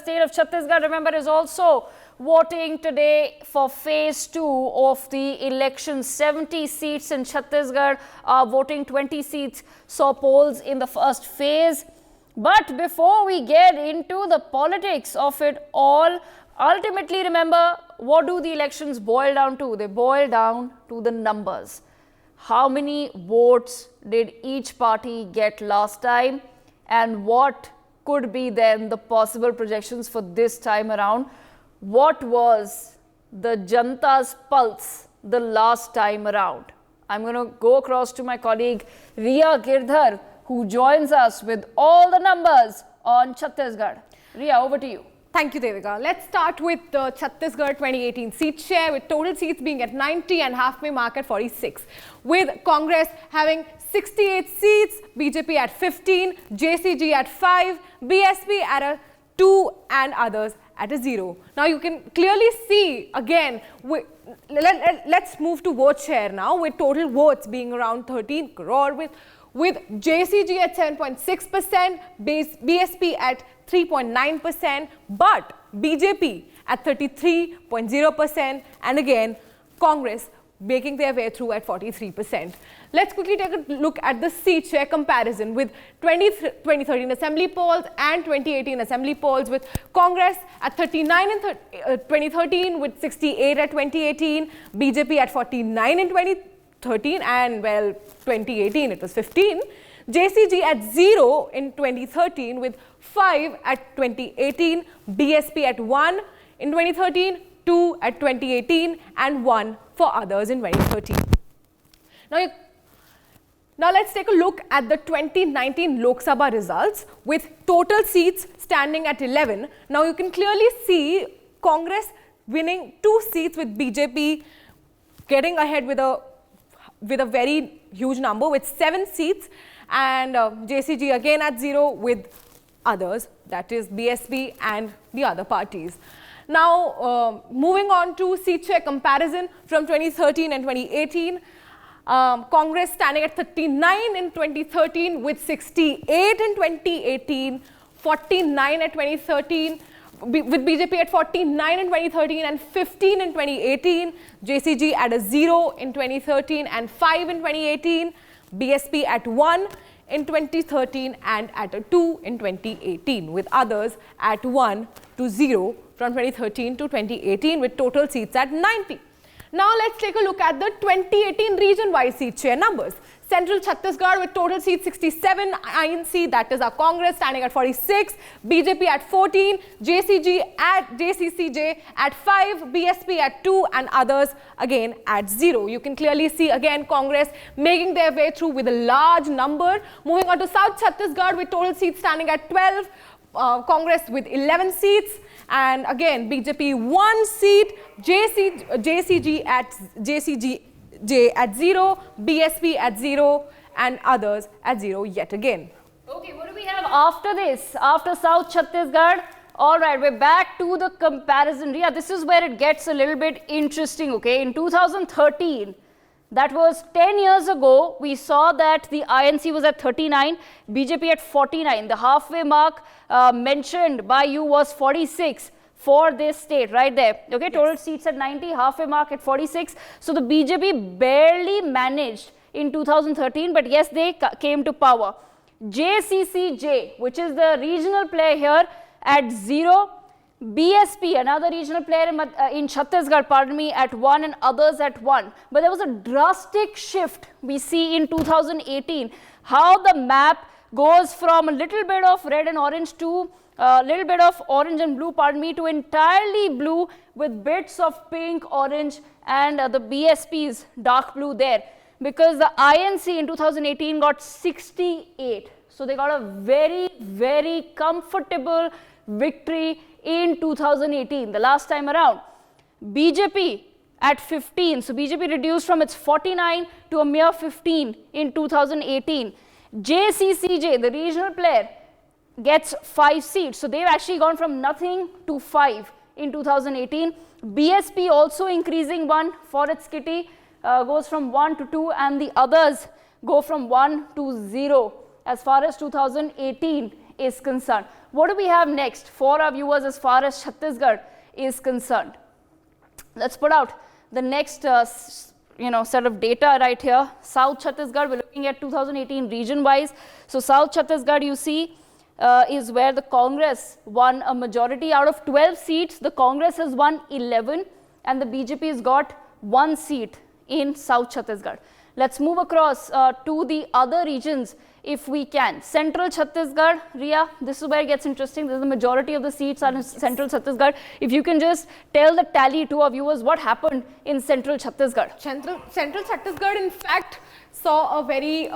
state of Chhattisgarh, remember, is also voting today for phase 2 of the election. 70 seats in Chhattisgarh are voting, 20 seats saw polls in the first phase. But before we get into the politics of it all, ultimately, remember, what do the elections boil down to? They boil down to the numbers. How many votes did each party get last time? And what could be then the possible projections for this time around? What was the Janta's pulse the last time around? I'm going to go across to my colleague Riya Girdhar, who joins us with all the numbers on Chhattisgarh. Riya, over to you. Thank you, Devika. Let's start with the Chhattisgarh 2018 seat share, with total seats being at 90 and halfway mark at 46. With Congress having 68 seats, BJP at 15, JCG at 5, BSP at a 2 and others at a 0. Now you can clearly see again, let's move to vote share now, with total votes being around 13 crore, with JCG at 7.6%, BSP at 3.9%, but BJP at 33.0%, and again Congress making their way through at 43%. Let's quickly take a look at the seat share comparison with 2013 assembly polls and 2018 assembly polls, with Congress at 39 in 2013, with 68 at 2018, BJP at 49 in 2013, and well, 2018 it was 15. JCG at 0 in 2013, with 5 at 2018, BSP at 1 in 2013, 2 at 2018, and 1 for others in 2013. Now let's take a look at the 2019 Lok Sabha results, with total seats standing at 11. Now you can clearly see Congress winning 2 seats, with BJP getting ahead with a very huge number with 7 seats, and JCG again at 0 with others, that is BSP and the other parties. Now moving on to seat share comparison from 2013 and 2018, Congress standing at 39 in 2013, with 68 in 2018, 49 at 2013, with BJP at 49 in 2013 and 15 in 2018, JCG at a 0 in 2013 and 5 in 2018, BSP at 1 in 2013 and at a 2 in 2018, with others at 1 to 0 from 2013 to 2018, with total seats at 90. Now let's take a look at the 2018 region-wise seat share numbers. Central Chhattisgarh with total seats 67, INC, that is our Congress, standing at 46, BJP at 14, JCCJ at 5, BSP at 2, and others again at 0. You can clearly see again Congress making their way through with a large number. Moving on to South Chhattisgarh with total seats standing at 12, Congress with 11 seats, and again BJP 1 seat, JCG at 0, BSP at 0, and others at 0 yet again. Okay, what do we have after this, after South Chhattisgarh? All right, we're back to the comparison. Riya, this is where it gets a little bit interesting, okay? In 2013, that was 10 years ago, we saw that the INC was at 39, BJP at 49. The halfway mark mentioned by you was 46 for this state, right there. Okay, yes. Total seats at 90, halfway mark at 46. So the BJP barely managed in 2013, but yes, they came to power. JCCJ, which is the regional player here, at 0. BSP, another regional player in Chhattisgarh, pardon me, at 1, and others at 1. But there was a drastic shift we see in 2018, how the map goes from a little bit of red and orange to a little bit of orange and blue, pardon me, to entirely blue with bits of pink, orange, and the BSP's dark blue there. Because the INC in 2018 got 68. So they got a very, very comfortable victory in 2018, the last time around. BJP at 15. So BJP reduced from its 49 to a mere 15 in 2018. JCCJ, the regional player, gets 5 seats. So they've actually gone from nothing to 5 in 2018. BSP also increasing 1 for its kitty, goes from 1 to 2, and the others go from 1 to 0 as far as 2018 is concerned. What do we have next for our viewers as far as Chhattisgarh is concerned? Let's put out the next set of data right here. South Chhattisgarh, we're looking at 2018 region wise. So South Chhattisgarh, you see, is where the Congress won a majority. Out of 12 seats, the Congress has won 11 and the BJP has got 1 seat in South Chhattisgarh. Let's move across to the other regions if we can. Central Chhattisgarh, Ria, this is where it gets interesting. This is the majority of the seats are in Central Chhattisgarh. If you can just tell the tally to our viewers what happened in Central Chhattisgarh. Central Chhattisgarh, in fact, saw a very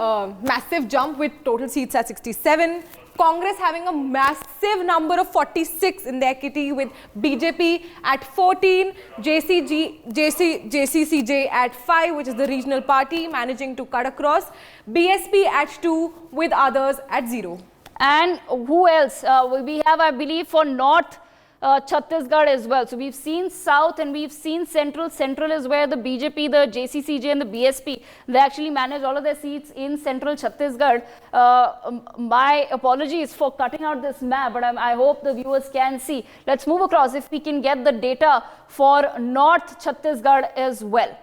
massive jump with total seats at 67. Congress having a massive number of 46 in their kitty, with BJP at 14, JCCJ at 5, which is the regional party, managing to cut across, BSP at 2, with others at 0. And who else? We have, I believe, for North Chhattisgarh as well. So we've seen South and we've seen Central. Central is where the BJP, the JCCJ and the BSP, they actually manage all of their seats in Central Chhattisgarh. My apologies for cutting out this map, but I hope the viewers can see. Let's move across if we can get the data for North Chhattisgarh as well.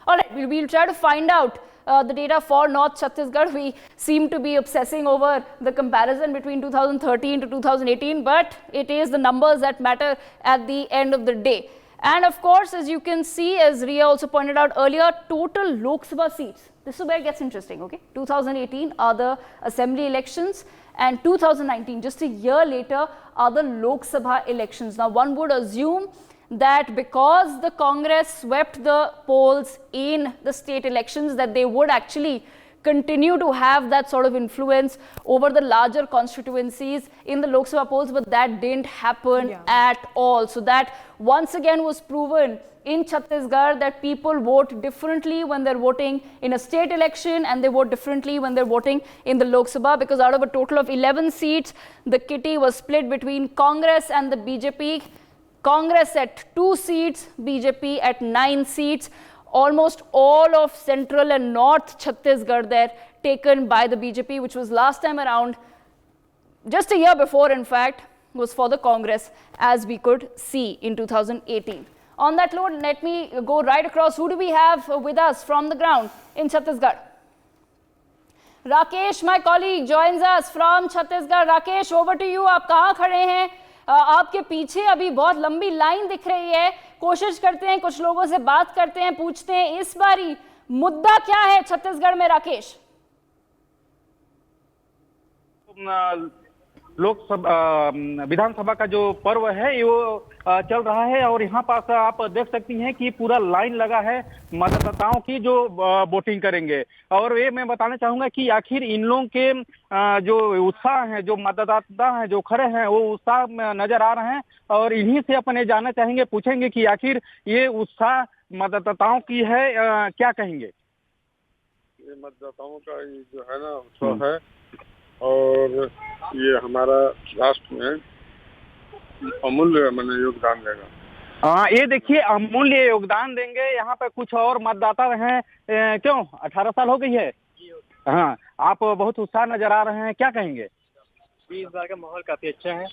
All right, we'll try to find out the data for North Chhattisgarh. We seem to be obsessing over the comparison between 2013 to 2018, but it is the numbers that matter at the end of the day. And of course, as you can see, as Ria also pointed out earlier, total Lok Sabha seats. This is where it gets interesting, okay? 2018 are the assembly elections and 2019, just a year later, are the Lok Sabha elections. Now, one would assume that because the Congress swept the polls in the state elections, that they would actually continue to have that sort of influence over the larger constituencies in the Lok Sabha polls, but that didn't happen at all. So that once again was proven in Chhattisgarh that people vote differently when they're voting in a state election and they vote differently when they're voting in the Lok Sabha, because out of a total of 11 seats, the kitty was split between Congress and the BJP. Congress at 2 seats, BJP at 9 seats. Almost all of Central and North Chhattisgarh there taken by the BJP, which was last time around, just a year before, in fact, was for the Congress, as we could see in 2018. On that note, let me go right across. Who do we have with us from the ground in Chhattisgarh? Rakesh, my colleague, joins us from Chhattisgarh. Rakesh, over to you. आप कहाँ खड़े हैं? आपके पीछे अभी बहुत लंबी line दिख रही है. कोशिश करते हैं, कुछ लोगों से बात करते हैं, पूछते हैं इस बारी मुद्दा क्या है छत्तीसगढ़ में. राकेश, लोकसभा विधानसभा का जो पर्व है वो चल रहा है और यहाँ पास आप देख सकती हैं कि पूरा लाइन लगा है मतदाताओं की जो वोटिंग करेंगे. और ये मैं बताना चाहूंगा कि आखिर इन लोगों के जो उत्साह है, जो मतदाता हैं जो खड़े हैं, वो उत्साह नजर आ रहे हैं और इन्हीं से अपन ये जानना चाहेंगे, पूछेंगे कि आखिर ये उत्साह मतदाताओं की है, क्या कहेंगे. ये मतदाताओं का जो है ना उत्साह है और ये हमारा राष्ट्र में अमूल्य मैंने योगदान देगा. हाँ, ये देखिए अमूल्य योगदान देंगे. यहाँ पे कुछ और मतदाता हैं. क्यों 18 साल हो गई है? हाँ, आप बहुत उत्साह नजर आ रहे हैं, क्या कहेंगे? इस बार का माहौल काफी अच्छा है.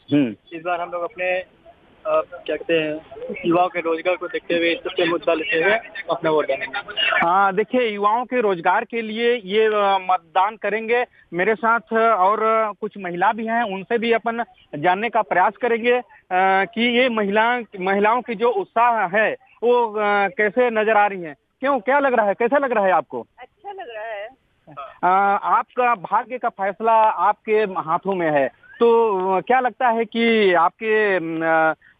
इस बार हम लोग अपने क्या कहते हैं युवाओं के रोजगार को देखते हुए सबसे मुद्दा लेते हुए अपना वोट डालेंगे. हाँ, देखिए युवाओं के रोजगार के लिए ये मतदान करेंगे. मेरे साथ और कुछ महिला भी हैं, उनसे भी अपन जानने का प्रयास करेंगे कि ये महिलाओं की जो उत्साह है वो कैसे नजर आ रही है. क्यों, क्या लग रहा है, कैसा लग रहा है आपको? अच्छा लग रहा है. आपका भाग्य का फैसला आपके हाथों में है, तो क्या लगता है कि आपके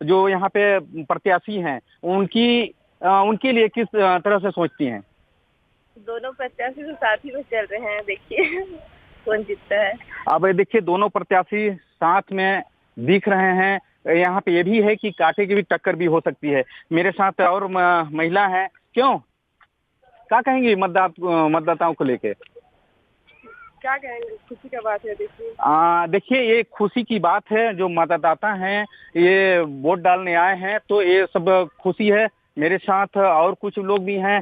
जो यहाँ पे प्रत्याशी हैं उनके लिए किस तरह से सोचती हैं? दोनों प्रत्याशी तो साथ ही में चल रहे हैं, देखिए कौन जीतता है. अब देखिए दोनों प्रत्याशी साथ में दिख रहे हैं. यहाँ पे ये भी है कि कांटे की भी टक्कर भी हो सकती है. मेरे साथ और महिला है. क्यों, क्या कहेंगी मतदाताओं को लेके? क्या कहेंगे, खुशी का बात है. देखिए ये खुशी की बात है. जो मतदाता हैं ये वोट डालने आए हैं, तो ये सब खुशी है. मेरे साथ और कुछ लोग भी हैं,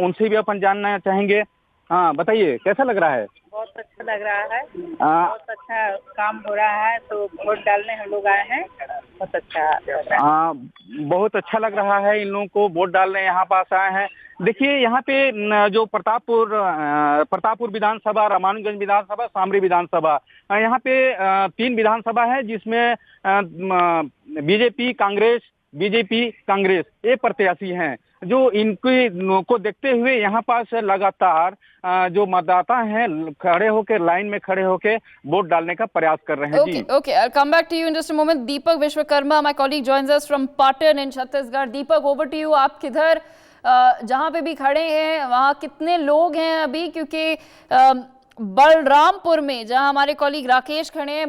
उनसे भी अपन जानना चाहेंगे. हाँ बताइए कैसा लग रहा है? बहुत अच्छा लग रहा है, बहुत अच्छा काम हो रहा है, तो वोट डालने हम लोग आए हैं। बहुत अच्छा लग रहा है। बहुत अच्छा लग रहा है, इन लोगों को वोट डालने यहाँ पास आए हैं। देखिए यहाँ पे जो प्रतापपुर विधानसभा, रामानुजगंज विधानसभा, शामरी विधानसभा, यहाँ पे 3 विधानसभा है जिसमें बीजेपी कांग्रेस ये प्रत्याशी हैं। जो इनकी को देखते हुए यहाँ पास लगातार जो मतदाता हैं खड़े होकर लाइन में खड़े होकर वोट डालने का प्रयास कर रहे हैं। जी Okay, I'll come back to you in just a moment. Deepak Vishwakarma, my colleague, joins us from Patan in Chhattisgarh. Deepak, over to you. आप किधर जहाँ पे भी खड़े हैं वहाँ कितने लोग हैं अभी? क्योंकि बलरामपुर में जहाँ हमारे कॉलीग राकेश खड़े हैं,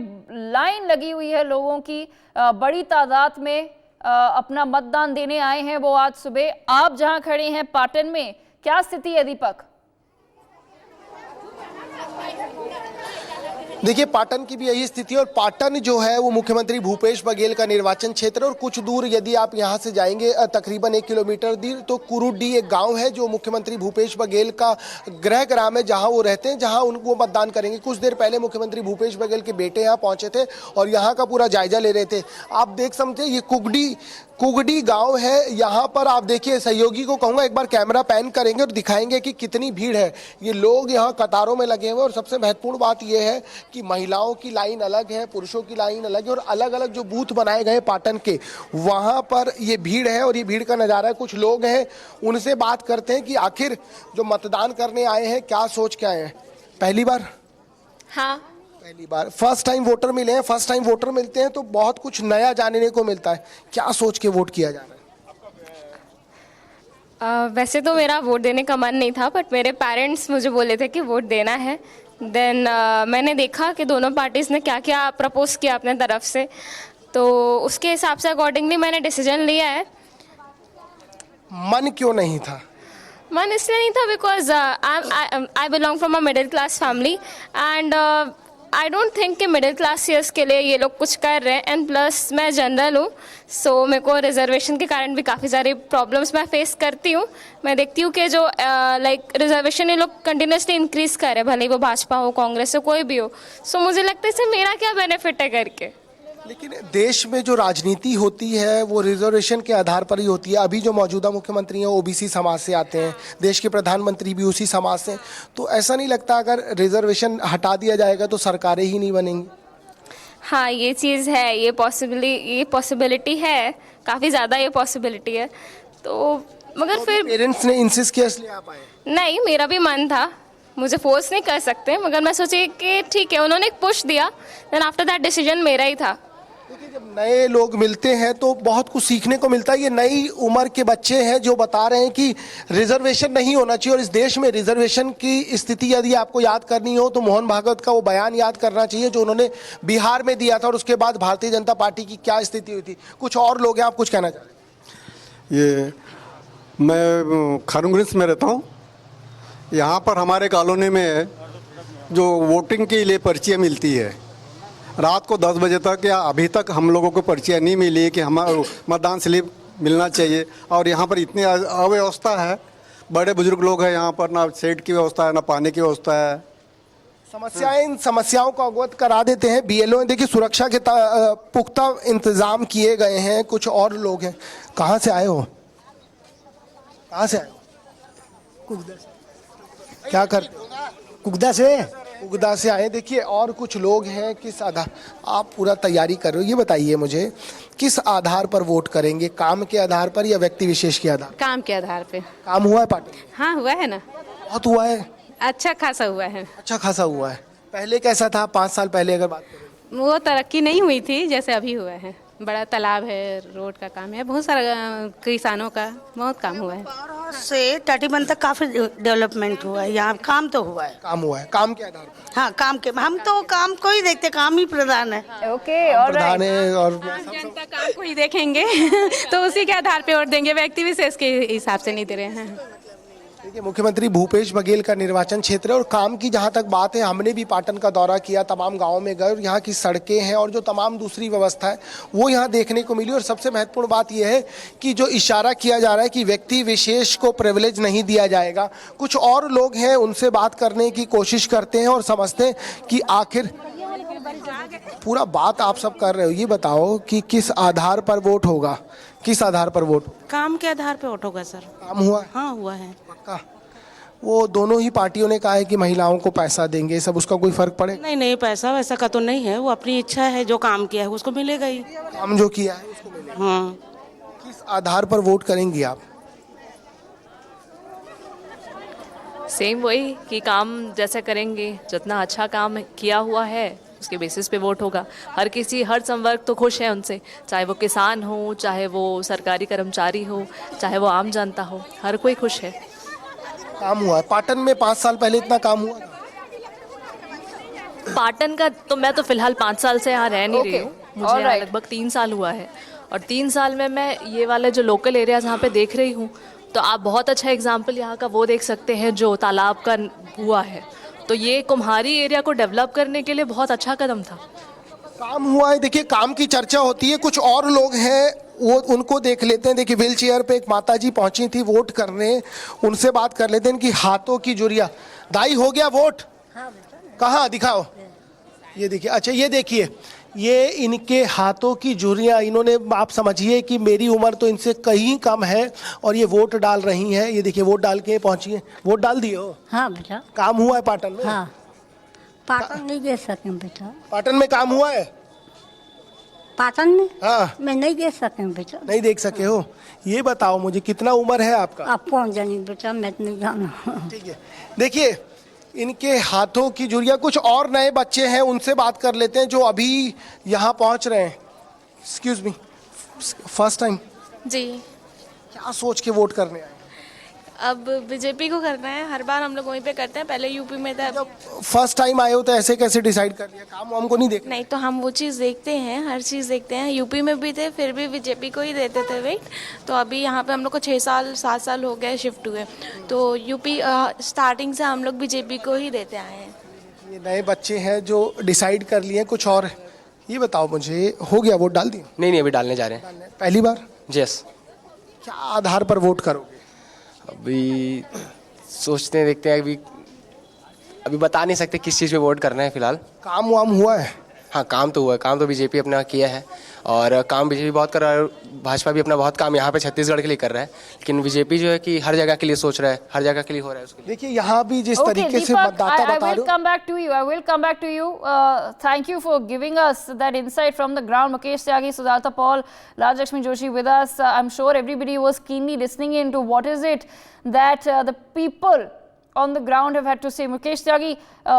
लाइन लगी हुई है लोगों की, बड़ी तादाद में अपना मतदान देने आए हैं वो आज सुबह। आप जहाँ खड़े हैं पाटन में, क्या स्थिति है दीपक? देखिए पाटन की भी यही स्थिति है और पाटन जो है वो मुख्यमंत्री भूपेश बघेल का निर्वाचन क्षेत्र है और कुछ दूर यदि आप यहाँ से जाएंगे तकरीबन 1 किलोमीटर दूर तो कुरुडी एक गांव है जो मुख्यमंत्री भूपेश बघेल का गृह ग्राम है, जहां वो रहते हैं, जहां उनको मतदान करेंगे। कुछ देर पहले मुख्यमंत्री भूपेश बघेल के बेटे यहाँ पहुंचे थे और यहाँ का पूरा जायजा ले रहे थे। आप देख सकते हैं ये कुगड़ी गांव है। यहाँ पर आप देखिए, सहयोगी को कहूँगा एक बार कैमरा पैन करेंगे और दिखाएंगे कि कितनी भीड़ है। ये लोग यहाँ कतारों में लगे हुए और सबसे महत्वपूर्ण बात यह है कि महिलाओं की लाइन अलग है, पुरुषों की लाइन अलग है और अलग अलग जो बूथ बनाए गए पाटन के, वहाँ पर ये भीड़ है और ये भीड़ का नज़ारा है। कुछ लोग हैं, उनसे बात करते हैं कि आखिर जो मतदान करने आए हैं क्या सोच के आए हैं। पहली बार? हाँ, पहली बार। फर्स्ट टाइम वोटर मिले हैं। फर्स्ट टाइम वोटर मिलते हैं तो बहुत कुछ नया जानने को मिलता है। क्या सोच के वोट किया जा रहा है? वैसे तो मेरा वोट देने का मन नहीं था, बट मेरे पेरेंट्स मुझे बोले थे कि वोट देना है। देन मैंने देखा कि दोनों पार्टीज़ ने क्या क्या प्रपोज किया अपने तरफ से, तो उसके हिसाब से अकॉर्डिंगली मैंने डिसीजन लिया है। मन क्यों नहीं था? मन इसलिए नहीं था because I belong from a middle class family and I don't think कि मिडिल क्लासियर्स के लिए ये लोग कुछ कर रहे हैं। एंड प्लस मैं जनरल हूँ, सो मेरे को रिजर्वेशन के कारण भी काफ़ी सारी प्रॉब्लम्स मैं फेस करती हूँ। मैं देखती हूँ कि जो लाइक रिजर्वेशन ये लोग कंटिन्यूसली इंक्रीज़ कर रहे हैं, भले ही वो भाजपा हो, कांग्रेस हो, कोई भी हो। सो मुझे लगता है इससे मेरा क्या बेनिफिट है करके। लेकिन देश में जो राजनीति होती है वो रिजर्वेशन के आधार पर ही होती है। अभी जो मौजूदा मुख्यमंत्री हैं ओबीसी समाज से आते हैं, देश के प्रधानमंत्री भी उसी समाज से, तो ऐसा नहीं लगता अगर रिजर्वेशन हटा दिया जाएगा तो सरकारें ही नहीं बनेंगी? हाँ, ये चीज़ है, ये पॉसिबिलिटी है, काफ़ी ज़्यादा ये पॉसिबिलिटी है। तो मगर फिर पेरेंट्स ने इंसिस्ट किया इसलिए आप आए? नहीं, मेरा भी मन था, मुझे फोर्स नहीं कर सकते, मगर मैं सोची कि ठीक है, उन्होंने एक पुश दिया, देन आफ्टर दैट डिसीजन मेरा ही था। देखिए जब नए लोग मिलते हैं तो बहुत कुछ सीखने को मिलता है। ये नई उम्र के बच्चे हैं जो बता रहे हैं कि रिजर्वेशन नहीं होना चाहिए और इस देश में रिजर्वेशन की स्थिति यदि आपको याद करनी हो तो मोहन भागवत का वो बयान याद करना चाहिए जो उन्होंने बिहार में दिया था और उसके बाद भारतीय जनता पार्टी की क्या स्थिति हुई थी। कुछ और लोग हैं, आप कुछ कहना चाह रहे हैं? ये मैं खारूंगरिस में रहता हूँ। यहाँ पर हमारे कॉलोनी में जो वोटिंग के लिए पर्चियाँ मिलती है, रात को 10 बजे तक या अभी तक हम लोगों को पर्चियाँ नहीं मिली कि हमारा मतदान स्लिप मिलना चाहिए। और यहाँ पर इतनी अव्यवस्था है, बड़े बुजुर्ग लोग हैं यहाँ पर, ना शेड की व्यवस्था है, ना पानी की व्यवस्था है। समस्याएं, इन समस्याओं को अवगत करा देते हैं बीएलओ। देखिए सुरक्षा के पुख्ता इंतजाम किए गए हैं। कुछ और लोग हैं। कहाँ से आए हो? कहाँ से आए हो? क्या करते हो? कुगदा से आए। देखिए और कुछ लोग हैं। किस आधार आप पूरा तैयारी कर रहे हो, ये बताइए मुझे, किस आधार पर वोट करेंगे? काम के आधार पर या व्यक्ति विशेष के आधार? काम के आधार पे। काम हुआ है पार्टी? हाँ हुआ है ना, बहुत हुआ है, अच्छा खासा हुआ है। अच्छा खासा हुआ है। पहले कैसा था? 5 साल पहले अगर बात करें, वो तरक्की नहीं हुई थी जैसे अभी हुआ है। बड़ा तालाब है, रोड का काम है, बहुत सारा किसानों का बहुत काम हुआ है। से टाटीबंद तक काफी डेवलपमेंट हुआ है। यहाँ काम तो हुआ है। काम हुआ है, काम के आधार पर। हाँ काम के, हम तो काम को ही देखते, काम ही प्रधान है। ओके, और प्रधान है और जनता काम को ही देखेंगे तो उसी के आधार पे वोट देंगे, व्यक्ति विशेष के हिसाब से नहीं दे रहे हैं। देखिए, मुख्यमंत्री भूपेश बघेल का निर्वाचन क्षेत्र है और काम की जहां तक बात है, हमने भी पाटन का दौरा किया, तमाम गांवों में गए और यहाँ की सड़कें हैं और जो तमाम दूसरी व्यवस्था है वो यहाँ देखने को मिली। और सबसे महत्वपूर्ण बात यह है कि जो इशारा किया जा रहा है कि व्यक्ति विशेष को प्रिविलेज नहीं दिया जाएगा, कुछ और लोग हैं उनसे बात करने की कोशिश करते हैं और समझते हैं कि आखिर पूरा बात आप सब कर रहे हो, ये बताओ कि किस आधार पर वोट होगा, किस आधार पर वोट? काम के आधार पे वोट होगा सर। काम हुआ है? हाँ हुआ है। पक्का? वो दोनों ही पार्टियों ने कहा है कि महिलाओं को पैसा देंगे, सब उसका कोई फर्क पड़ेगा? नहीं नहीं, पैसा वैसा का तो नहीं है, वो अपनी इच्छा है, जो काम किया है उसको मिलेगा ही। काम जो किया है उसको मिलेगा। हाँ। किस आधार पर वोट करेंगी आप? सेम वही कि काम जैसा करेंगे, जितना अच्छा काम किया हुआ है उसके बेसिस पे वोट होगा। हर संवर्ग तो खुश है उनसे, चाहे वो किसान हो, चाहे वो सरकारी कर्मचारी हो, चाहे वो आम जनता हो, हर कोई खुश है। काम हुआ है पाटन में? 5 साल पहले इतना काम हुआ था? पाटन का तो मैं तो फिलहाल 5 साल से यहाँ रह नहीं रही हूँ, मुझे यहाँ Alright. लगभग 3 साल हुआ है और 3 साल में मैं ये वाले जो लोकल एरियाज यहाँ पे देख रही हूँ, तो आप बहुत अच्छा एग्जाम्पल यहाँ का वो देख सकते हैं जो तालाब का हुआ है। तो ये कुम्हारी एरिया को डेवलप करने के लिए बहुत अच्छा कदम था। काम हुआ है। देखिए, काम की चर्चा होती है, कुछ और लोग हैं वो उनको देख लेते हैं। देखिए, व्हील चेयर पे एक माताजी पहुंची थी वोट करने, उनसे बात कर लेते हैं। इनकी हाथों की जुरिया, दाई हो गया वोट? कहाँ दिखाओ? ये देखिए, अच्छा ये देखिए, ये इनके हाथों की जुरियां, इन्होंने, आप समझिए कि मेरी उम्र तो इनसे कहीं कम है और ये वोट डाल रही हैं। ये देखिए, वोट डाल के पहुंची हैं। वोट डाल दिए हो? हाँ बेटा। काम हुआ है पाटन में? हाँ, पाटन नहीं दे सके बेटा। पाटन में काम हुआ है? पाटन में? हाँ। मैं नहीं दे सके बेटा। नहीं देख सके हो? ये बताओ मुझे, कितना उम्र है आपका? आप कौन जानी बेटा, मैं नहीं जाना। ठीक है, देखिए इनके हाथों की जुरिया। कुछ और नए बच्चे हैं, उनसे बात कर लेते हैं जो अभी यहाँ पहुँच रहे हैं। Excuse me, first time? जी। क्या सोच के वोट करने आए? अब बीजेपी को करना है, हर बार हम लोग वहीं पे करते हैं, पहले यूपी में था। फर्स्ट टाइम आए हो तो ऐसे कैसे डिसाइड कर लिया? काम हमको नहीं देखना? नहीं तो हम वो चीज़ देखते हैं, हर चीज़ देखते हैं। यूपी में भी थे, फिर भी बीजेपी को ही देते थे वेट। तो अभी यहाँ पे हम लोग को 6 साल 7 साल हो गए शिफ्ट हुए, तो यूपी स्टार्टिंग से हम लोग बीजेपी को ही देते आए हैं। ये नए बच्चे हैं जो डिसाइड कर लिए, कुछ और। ये बताओ मुझे, हो गया वोट डाल दिया? नहीं, अभी डालने जा रहे हैं। पहली बार? यस। क्या आधार पर वोट करोगे? अभी सोचते हैं, देखते हैं। अभी बता नहीं सकते किस चीज़ पे वोट करना है फिलहाल। काम वाम हुआ है? हाँ, काम तो हुआ है। काम तो बीजेपी अपना किया है और काम बीजेपी बहुत कर रहा है। भाजपा भी अपना बहुत काम यहाँ पे छत्तीसगढ़ के लिए कर रहा है, लेकिन बीजेपी जो है कि हर जगह के लिए सोच रहा है, हर जगह के लिए हो रहा है उसके लिए। देखिए, यहाँ भी जिस तरीके से मतदाता बता रहे हो। I will come back to you. Thank you for giving us that insight from the ground. Mukesh Tyagi, Sudhartha Paul, Rajlakshmi Joshi with us. I'm sure everybody was keenly listening into what is it that the people on the ground have had to say. Mukesh Tyagi,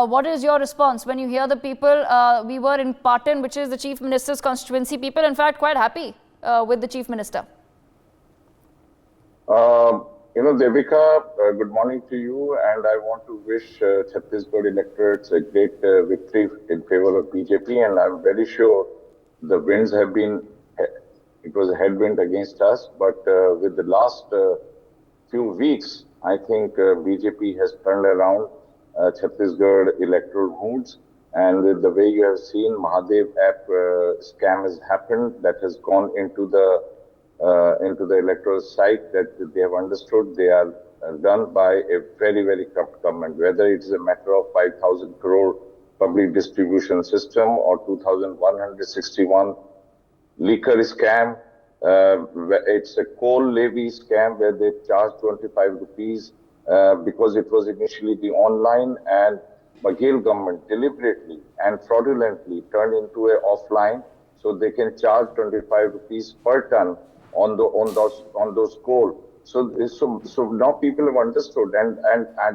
what is your response when you hear the people? We were in Patan, which is the Chief Minister's constituency. People, in fact, quite happy with the Chief Minister. Devika, good morning to you, and I want to wish Chhattisgarh electorates a great victory in favor of BJP, and I'm very sure the winds have been, it was a headwind against us, but with the last few weeks, I think BJP has turned around Chhattisgarh electoral moods, and with the way you have seen Mahadev app scam has happened, that has gone into the electoral site, that they have understood they are done by a very, very corrupt government, whether it is a matter of 5,000 crore public distribution system or 2,161 liquor scam. It's a coal levy scam where they charge 25 rupees because it was initially the online, and Baghel government deliberately and fraudulently turned into a offline, so they can charge 25 rupees per ton on those coal. So now people have understood, and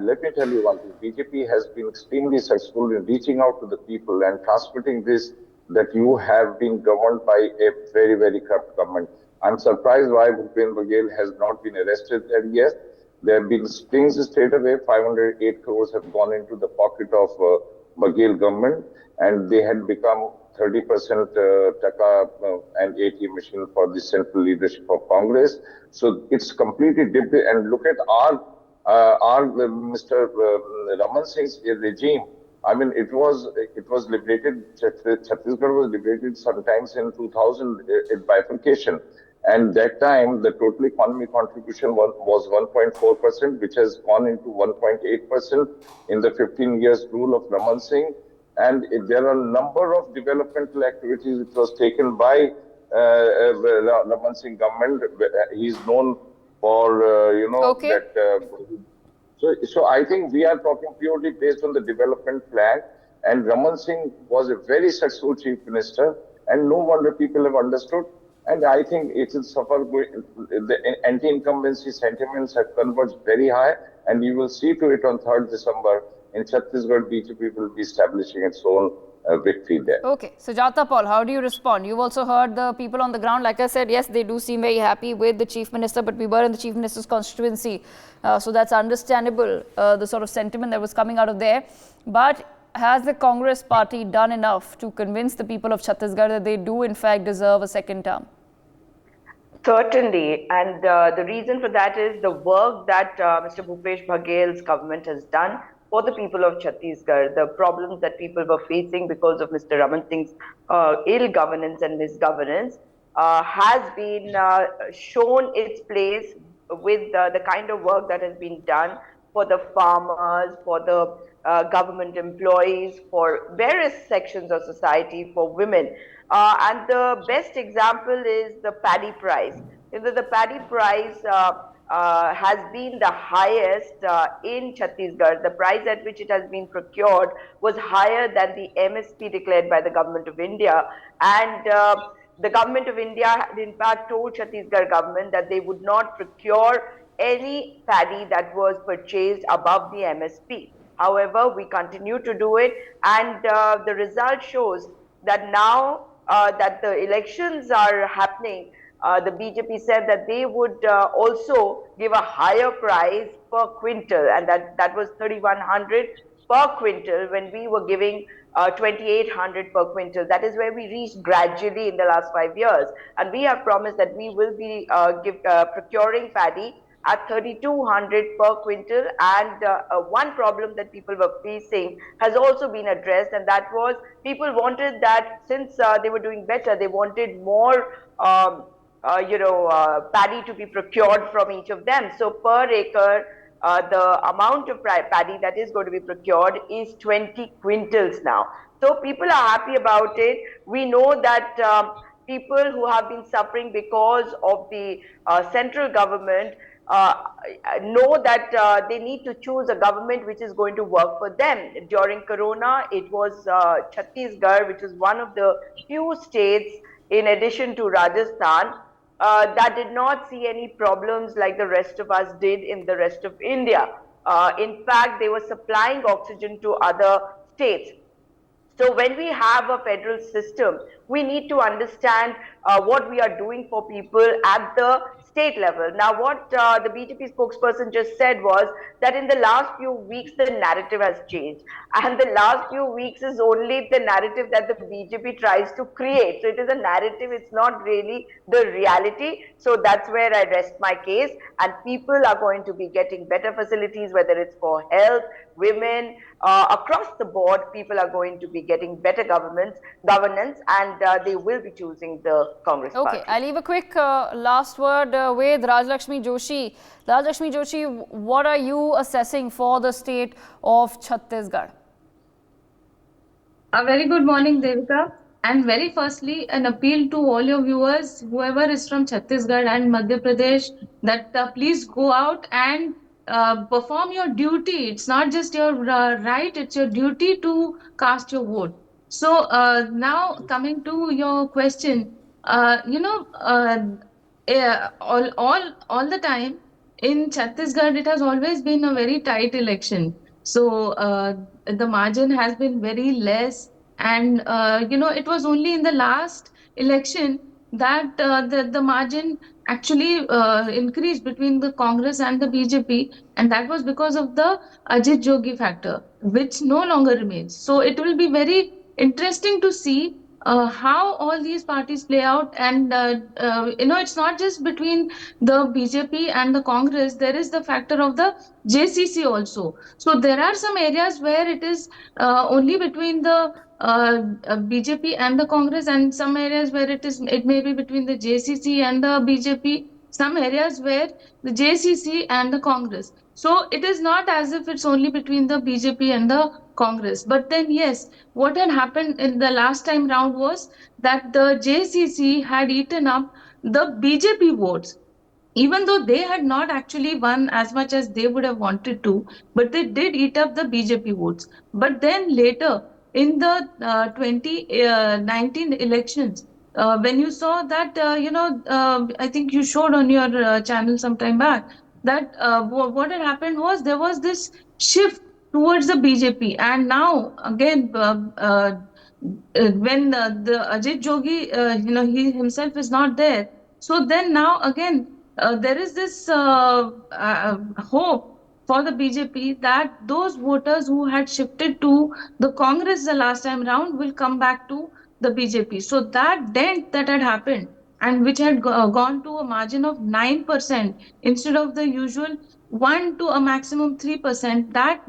let me tell you one thing, BJP has been extremely successful in reaching out to the people and transmitting this, that you have been governed by a very, very corrupt government. I'm surprised why Bhupen Baghel has not been arrested yet. There have been strings straight away. 508 crores have gone into the pocket of Baghel government, and they had become 30% taka and ATM machine for the central leadership of Congress. So it's completely dipped. And look at Mr. Raman Singh's regime, I mean, it was liberated. Chhattisgarh was liberated sometimes in 2000 in bifurcation, and that time the total economic contribution was 1.4%, which has gone into 1.8% in the 15 years rule of Raman Singh. And there are a number of developmental activities which was taken by Raman Singh government. He is known for So I think we are talking purely based on the development plan. And Raman Singh was a very successful chief minister, and no wonder people have understood. And I think it will suffer. The anti-incumbency sentiments have converged very high, and you will see to it on 3rd December in Chhattisgarh, BJP will be establishing its own victory there. Okay, Sujata Paul, how do you respond? You've also heard the people on the ground. Like I said, yes, they do seem very happy with the Chief Minister, but we were in the Chief Minister's constituency. So that's understandable, the sort of sentiment that was coming out of there. But has the Congress party done enough to convince the people of Chhattisgarh that they do in fact deserve a second term? Certainly, and the reason for that is the work that Mr. Bhupesh Baghel's government has done for the people of Chhattisgarh, the problems that people were facing because of Mr. Raman Singh's ill governance and misgovernance has been shown its place with the kind of work that has been done for the farmers, for the government employees, for various sections of society, for women. And the best example is the paddy price. You know, the paddy price has been the highest in Chhattisgarh. The price at which it has been procured was higher than the MSP declared by the Government of India. And the Government of India had in fact told Chhattisgarh government that they would not procure any paddy that was purchased above the MSP. However, we continue to do it, and the result shows that now that the elections are happening, the BJP said that they would also give a higher price per quintal, and that was 3,100 per quintal when we were giving 2,800 per quintal. That is where we reached gradually in the last 5 years, and we have promised that we will be procuring paddy at 3,200 per quintal. And one problem that people were facing has also been addressed, and that was people wanted that since they were doing better, they wanted more paddy to be procured from each of them. So per acre, the amount of paddy that is going to be procured is 20 quintals now. So people are happy about it. We know that people who have been suffering because of the central government know that they need to choose a government which is going to work for them. During Corona, it was Chhattisgarh, which is one of the few states in addition to Rajasthan that did not see any problems like the rest of us did in the rest of India. In fact, they were supplying oxygen to other states. So when we have a federal system, we need to understand what we are doing for people at the state level. Now, what the BJP spokesperson just said was that in the last few weeks, the narrative has changed. And the last few weeks is only the narrative that the BJP tries to create. So it is a narrative, it's not really the reality. So that's where I rest my case. And people are going to be getting better facilities, whether it's for health, women, across the board, people are going to be getting better governance, and they will be choosing the Congress party. Okay, I'll leave a quick last word with Rajlakshmi Joshi. Rajlakshmi Joshi, what are you assessing for the state of Chhattisgarh? A very good morning, Devika. And very firstly, an appeal to all your viewers, whoever is from Chhattisgarh and Madhya Pradesh, that please go out and perform your duty. It's not just your right, it's your duty to cast your vote. So now coming to your question, all the time in Chhattisgarh, it has always been a very tight election. So the margin has been very less, and it was only in the last election that the margin actually increased between the Congress and the BJP, and that was because of the Ajit Jogi factor, which no longer remains. So it will be very interesting to see how all these parties play out. And it's not just between the BJP and the Congress. There is the factor of the JCC also. So there are some areas where it is only between the BJP and the Congress, and some areas where it may be between the JCC and the BJP, some areas where the JCC and the Congress. So it is not as if it's only between the BJP and the Congress. But then yes, what had happened in the last time round was that the JCC had eaten up the BJP votes, even though they had not actually won as much as they would have wanted to, but they did eat up the BJP votes. But then later in the 2019 elections, when you saw that, I think you showed on your channel some time back that what had happened was there was this shift towards the BJP, and now again when the Ajit Jogi, he himself is not there, so then now again there is this hope for the BJP that those voters who had shifted to the Congress the last time round will come back to the BJP. So that dent that had happened, and which had gone to a margin of 9% instead of the usual 1 to a maximum 3%, that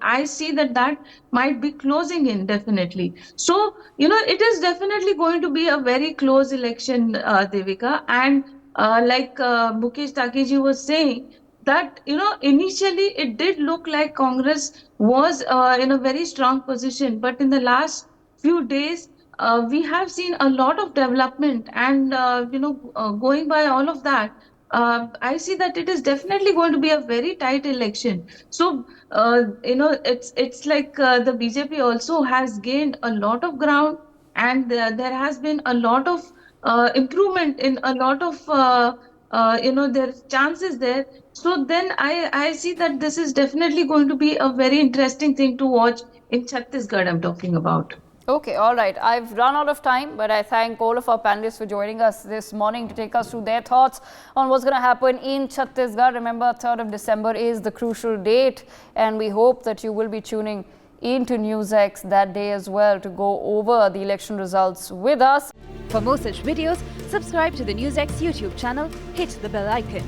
I see that might be closing in definitely. So, it is definitely going to be a very close election, Devika. And like Mukesh Takiji was saying, that initially it did look like Congress was in a very strong position, but in the last few days we have seen a lot of development, and going by all of that, I see that it is definitely going to be a very tight election. So it's like the BJP also has gained a lot of ground, and there has been a lot of improvement in a lot of there's chances there. So then I see that this is definitely going to be a very interesting thing to watch in Chhattisgarh I'm talking about. Okay, all right. I've run out of time, but I thank all of our panelists for joining us this morning to take us through their thoughts on what's going to happen in Chhattisgarh. Remember, 3rd of December is the crucial date, and we hope that you will be tuning into NewsX that day as well to go over the election results with us. For more such videos, subscribe to the NewsX YouTube channel, hit the bell icon.